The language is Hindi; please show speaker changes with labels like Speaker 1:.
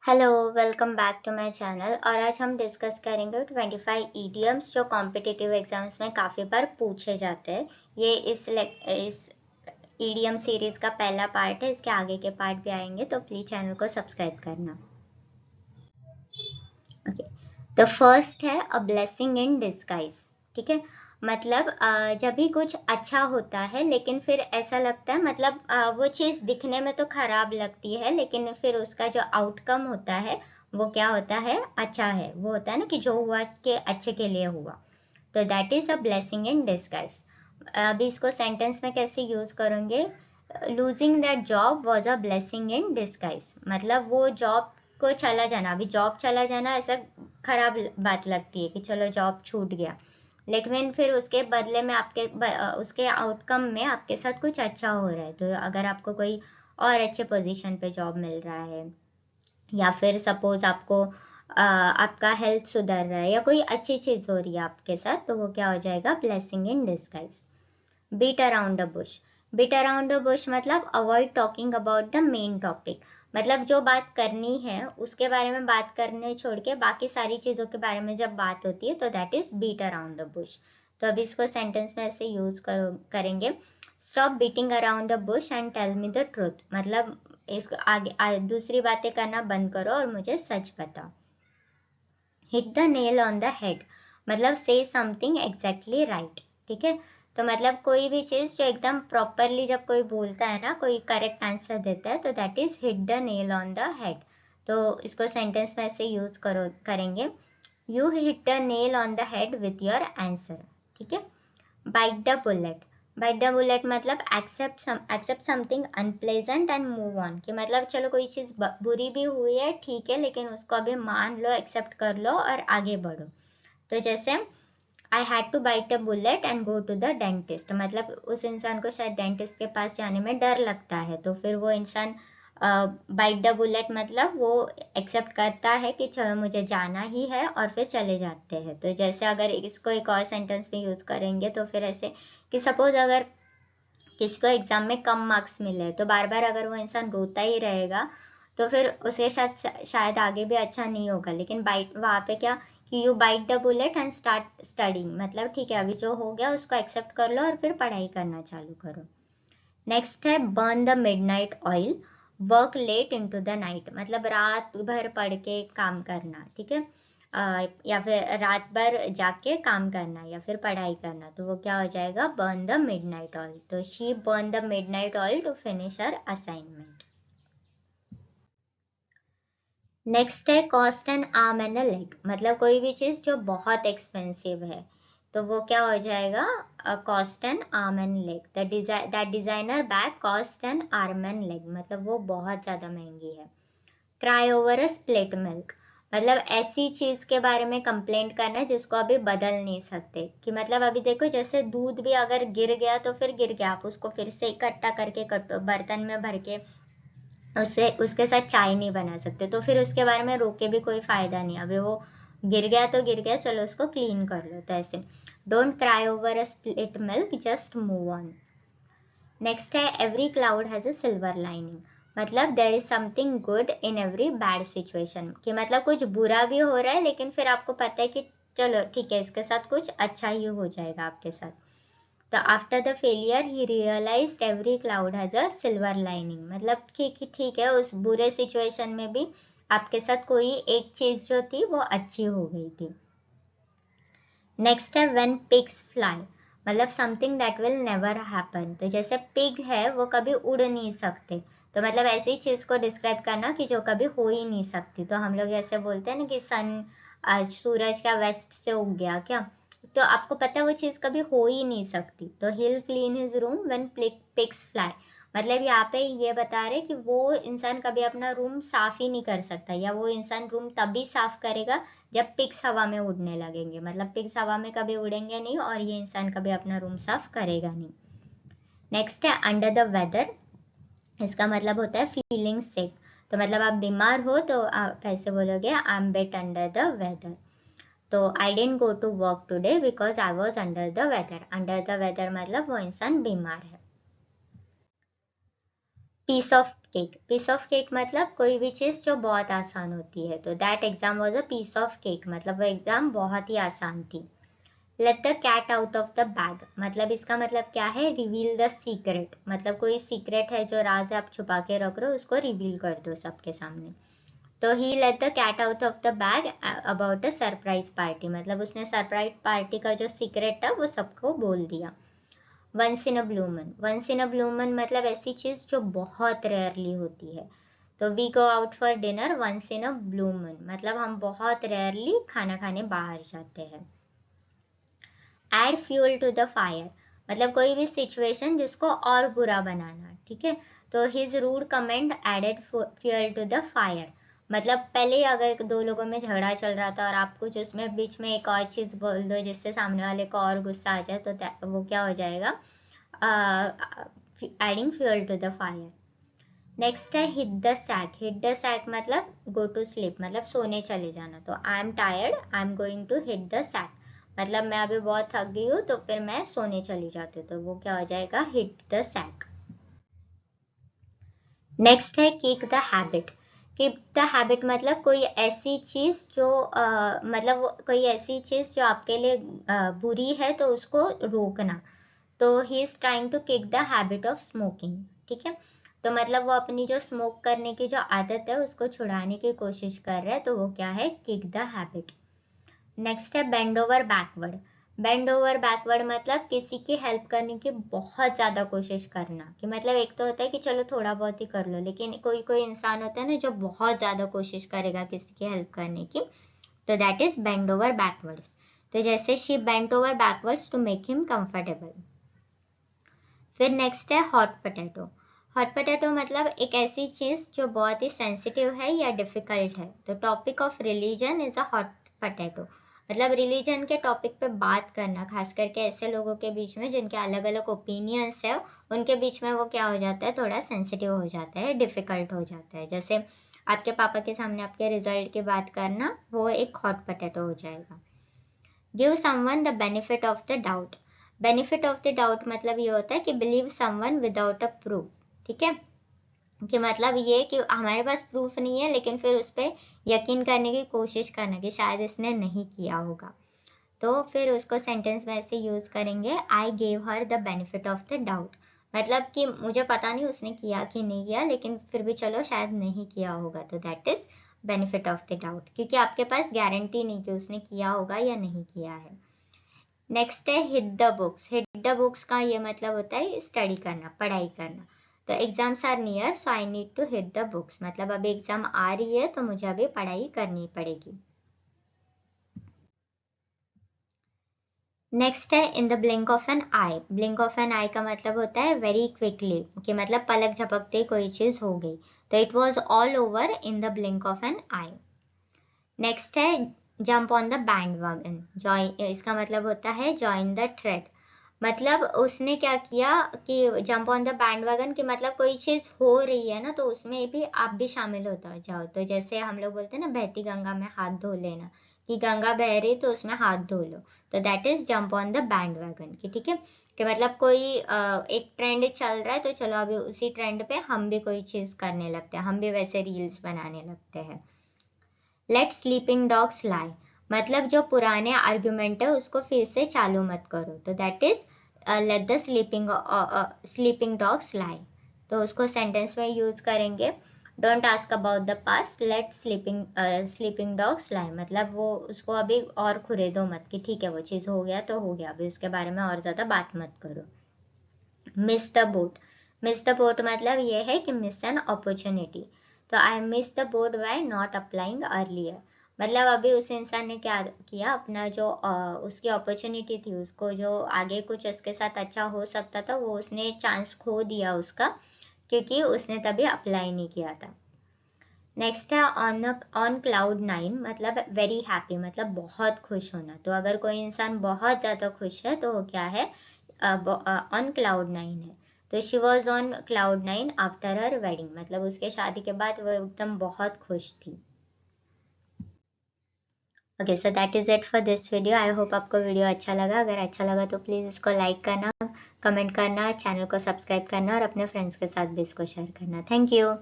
Speaker 1: Hello, welcome back to my channel. और आज हम डिस्कस करेंगे 25 ईडियम्स जो कॉम्पिटिटिव एग्जाम्स में काफ़ी बार पूछे जाते हैं। ये इस ईडियम सीरीज का पहला पार्ट है। इसके आगे के पार्ट भी आएंगे, तो प्लीज चैनल को सब्सक्राइब करना। ओके, द फर्स्ट है अ ब्लेसिंग इन डिस्गाइज। ठीक है, मतलब जब भी कुछ अच्छा होता है लेकिन फिर ऐसा लगता है, मतलब वो चीज़ दिखने में तो खराब लगती है लेकिन फिर उसका जो आउटकम होता है वो क्या होता है, अच्छा है। वो होता है ना कि जो हुआ के अच्छे के लिए हुआ, तो that is a blessing in disguise. अभी इसको सेंटेंस में कैसे यूज करेंगे? Losing that job was a blessing in disguise, मतलब वो जॉब को चला जाना, अभी जॉब चला जाना ऐसा खराब बात लगती है कि चलो जॉब छूट गया, लेकिन फिर उसके बदले में उसके आउटकम में आपके साथ कुछ अच्छा हो रहा है। तो अगर आपको कोई और अच्छे पोजीशन पे जॉब मिल रहा है, या फिर सपोज आपको आपका हेल्थ सुधर रहा है या कोई अच्छी चीज हो रही है आपके साथ, तो वो क्या हो जाएगा? Blessing in disguise. Beat around the bush. Beat around the bush मतलब avoid talking about the main topic, मतलब जो बात करनी है उसके बारे में बात करने छोड़ के बाकी सारी चीजों के बारे में जब बात होती है तो that is beat around the bush. तो अब इसको सेंटेंस में ऐसे यूज करेंगे, stop beating around the bush and tell me the truth, मतलब इसको दूसरी बातें करना बंद करो और मुझे सच बताओ। Hit the nail on the head, मतलब से समथिंग एग्जैक्टली राइट। ठीक है, तो मतलब कोई भी चीज जो एकदम प्रॉपरली जब कोई बोलता है ना, कोई करेक्ट आंसर देता है, तो that is hit the nail on the head. तो इसको सेंटेंस में ऐसे यूज करेंगे, you hit the nail on the head with your answer. ठीक है, bite the bullet. Bite the bullet मतलब accept something unpleasant and move on, कि मतलब चलो कोई चीज बुरी भी हुई है, ठीक है, लेकिन उसको अभी मान लो, एक्सेप्ट कर लो और आगे बढ़ो। तो जैसे I had to bite a bullet and go to the dentist, मतलब उस इंसान को शायद डेंटिस्ट के पास जाने में डर लगता है, तो फिर वो इंसान बाइट द बुलेट मतलब वो एक्सेप्ट करता है कि चलो मुझे जाना ही है, और फिर चले जाते हैं। तो जैसे अगर इसको एक और सेंटेंस में यूज करेंगे तो फिर ऐसे कि सपोज अगर किसी को एग्जाम में कम मार्क्स मिले तो बार बार अगर वो इंसान रोता ही रहेगा तो फिर उसके साथ शायद आगे भी अच्छा नहीं होगा। लेकिन बाइट वहां पे क्या, कि you bite the bullet and start studying, मतलब ठीक है अभी जो हो गया उसको एक्सेप्ट कर लो और फिर पढ़ाई करना चालू करो। नेक्स्ट है burn the midnight oil, work late into the night, मतलब रात भर पढ़ के काम करना। ठीक है, या फिर रात भर जाके काम करना या फिर पढ़ाई करना, तो वो क्या हो जाएगा? Burn the midnight oil. तो she burn the midnight oil to finish her assignment. Next है cost an arm and a leg, मतलब कोई भी चीज जो बहुत एक्सपेंसिव है, तो वो क्या हो जाएगा? Cost an arm and leg. That designer bag cost an arm and leg, मतलब वो बहुत ज्यादा महंगी है। Cry over a split milk, मतलब ऐसी चीज के बारे में कंप्लेंट करना जिसको अभी बदल नहीं सकते, कि मतलब अभी देखो जैसे दूध भी अगर गिर गया तो फिर गिर गया, आप उसको फिर से इकट्ठा करके बर्तन में भर के उससे उसके साथ चाय नहीं बना सकते, तो फिर उसके बारे में रोके भी कोई फायदा नहीं। अभी वो गिर गया तो गिर गया, चलो उसको क्लीन कर लो। तो ऐसे don't cry over a split milk, just move on. Next है every cloud has a silver lining, मतलब there is something good in every bad situation, कि मतलब कुछ बुरा भी हो रहा है लेकिन फिर आपको पता है कि चलो ठीक है इसके साथ कुछ अच्छा ही हो जाएगा आपके साथ। तो after the failure he realised every cloud has a silver lining, मतलब ठीक है उस बुरे सिचुएशन में भी आपके साथ कोई एक चीज जो थी वो अच्छी हो गई थी। नेक्स्ट है व्हेन पिग्स फ्लाई, मतलब something that will never happen, तो जैसे पिग है वो कभी उड़ नहीं सकते, तो मतलब ऐसी चीज को डिस्क्राइब करना कि जो कभी हो ही नहीं सकती। तो हम लोग ऐसे बोलते हैं ना कि सन आज सूरज का वेस्ट से उग गया क्या, तो आपको पता है वो चीज कभी हो ही नहीं सकती। तो he'll clean his room when pigs fly, मतलब यहाँ पे ये बता रहे कि वो इंसान कभी अपना रूम साफ ही नहीं कर सकता, या वो इंसान रूम तभी साफ करेगा जब पिग्स हवा में उड़ने लगेंगे, मतलब पिग्स हवा में कभी उड़ेंगे नहीं और ये इंसान कभी अपना रूम साफ करेगा नहीं। नेक्स्ट है अंडर द वेदर, इसका मतलब होता है फीलिंग सिक, तो मतलब आप बीमार हो तो आप ऐसे बोलोगे I am bit under the weather. तो I didn't go to work today because I was under the weather, under the weather मतलब वो इंसान बीमार है। Piece of cake, piece of cake मतलब कोई भी चीज जो बहुत आसान होती है, तो that exam was a piece of cake, मतलब वो एग्जाम बहुत ही आसान थी। Let the cat out of the bag, मतलब इसका मतलब क्या है, रिवील द सीक्रेट, मतलब कोई सीक्रेट है जो राज आप छुपा के रख रहे हो उसको रिवील कर दो सबके सामने। तो he let the cat out of the bag about a surprise party, मतलब उसने सरप्राइज पार्टी का जो सीक्रेट था वो सबको बोल दिया। Once in a blue moon, once in a blue moon मतलब ऐसी चीज जो बहुत रेयरली होती है। तो we go out for dinner once in a blue moon, मतलब हम बहुत रेयरली खाना खाने बाहर जाते हैं। Add fuel to the fire, मतलब कोई भी सिचुएशन जिसको और बुरा बनाना, ठीक है। तो his rude comment added fuel to the fire, मतलब पहले अगर दो लोगों में झगड़ा चल रहा था और आप कुछ उसमें बीच में एक और चीज बोल दो जिससे सामने वाले को और गुस्सा आ जाए, तो वो क्या हो जाएगा, adding fuel to the fire. Next है hit the sack, hit the sack मतलब गो टू स्लीप, मतलब सोने चले जाना। तो I am tired I am going to hit the sack, मतलब मैं अभी बहुत थक गई हूँ तो फिर मैं सोने चली जाती हूँ, तो वो क्या हो जाएगा, हिट द सैक। नेक्स्ट है kick the habit, kick the habit मतलब कोई ऐसी चीज जो मतलब कोई ऐसी चीज जो आपके लिए बुरी है तो उसको रोकना। तो he is trying to kick the habit of smoking, ठीक है। तो मतलब वो अपनी जो स्मोक करने की जो आदत है उसको छुड़ाने की कोशिश कर रहा है, तो वो क्या है, किक द हैबिट। नेक्स्ट है bend over backward, bend over backward मतलब किसी की हेल्प करने की बहुत ज्यादा कोशिश करना, कि मतलब एक तो होता है कि चलो थोड़ा बहुत ही कर लो, लेकिन कोई कोई इंसान होता है ना जो बहुत ज्यादा कोशिश करेगा किसी की हेल्प करने की, तो that is bend over backwards. तो जैसे she bent over backwards to make him comfortable. फिर नेक्स्ट है हॉट पोटैटो, हॉट पोटैटो मतलब एक ऐसी चीज जो बहुत ही सेंसिटिव है या डिफिकल्ट है। तो topic of religion is a hot potato, मतलब रिलीजन के टॉपिक पे बात करना, खास करके ऐसे लोगों के बीच में जिनके अलग अलग ओपिनियंस है, उनके बीच में वो क्या हो जाता है, थोड़ा सेंसिटिव हो जाता है, डिफिकल्ट हो जाता है। जैसे आपके पापा के सामने आपके रिजल्ट की बात करना, वो एक हॉट पोटैटो हो जाएगा। Give someone the benefit of the doubt, benefit of the doubt मतलब ये होता है कि believe someone without a proof, ठीक है। कि मतलब ये कि हमारे पास प्रूफ नहीं है लेकिन फिर उस पर यकीन करने की कोशिश करना कि शायद इसने नहीं किया होगा। तो फिर उसको सेंटेंस में ऐसे यूज करेंगे, I gave her the benefit of the doubt, मतलब कि मुझे पता नहीं उसने किया कि नहीं किया, लेकिन फिर भी चलो शायद नहीं किया होगा, तो that is benefit of the doubt, क्योंकि आपके पास गारंटी नहीं कि उसने किया होगा या नहीं किया है। नेक्स्ट है hit the books, hit the books का ये मतलब होता है स्टडी करना, पढ़ाई करना। तो exams are near so I need to hit the books, मतलब अभी एग्जाम आ रही है तो मुझे अभी पढ़ाई करनी पड़ेगी। नेक्स्ट है in the blink of an eye, blink of an eye का मतलब होता है वेरी क्विकली, कि मतलब पलक झपकते कोई चीज हो गई। तो it was all over in the blink of an eye. Next है jump on the bandwagon, join, इसका मतलब होता है जॉइन द ट्रेड, मतलब उसने क्या किया कि jump on the band wagon, कि मतलब कोई चीज हो रही है ना तो उसमें भी आप भी शामिल होता जाओ। तो जैसे हम लोग बोलते हैं ना बहती गंगा में हाथ धो लेना, कि गंगा बह रही तो उसमें हाथ धो लो, तो that is jump on the band wagon की, ठीक है। कि मतलब कोई एक ट्रेंड चल रहा है तो चलो अभी उसी ट्रेंड पे हम भी कोई चीज करने लगते हैं, हम भी वैसे रील्स बनाने लगते हैं। लेट स्लीपिंग डॉग्स लाई, मतलब जो पुराने आर्ग्यूमेंट है उसको फिर से चालू मत करो, तो that is let the sleeping dogs lie. तो उसको सेंटेंस में यूज करेंगे, don't ask about the past, let sleeping dogs lie, मतलब वो उसको अभी और खुरेदो मत कि ठीक है वो चीज हो गया तो हो गया, अभी उसके बारे में और ज्यादा बात मत करो। Miss the boat, miss the boat मतलब ये है कि मिस एन अपॉर्चुनिटी। तो I miss the boat by not applying earlier, मतलब अभी उस इंसान ने क्या किया, अपना जो उसकी अपॉर्चुनिटी थी, उसको जो आगे कुछ उसके साथ अच्छा हो सकता था वो उसने चांस खो दिया उसका, क्योंकि उसने तभी अप्लाई नहीं किया था। नेक्स्ट है ऑन क्लाउड नाइन, मतलब वेरी हैप्पी, मतलब बहुत खुश होना। तो अगर कोई इंसान बहुत ज्यादा खुश है तो वो क्या है, ऑन क्लाउड नाइन है। तो she was on cloud nine after her wedding, मतलब उसके शादी के बाद वो एकदम बहुत खुश थी। Okay, so that is it for this video. I hope आपको वीडियो अच्छा लगा। अगर अच्छा लगा तो प्लीज़ इसको लाइक करना, कमेंट करना, चैनल को सब्सक्राइब करना और अपने फ्रेंड्स के साथ भी इसको शेयर करना। Thank you.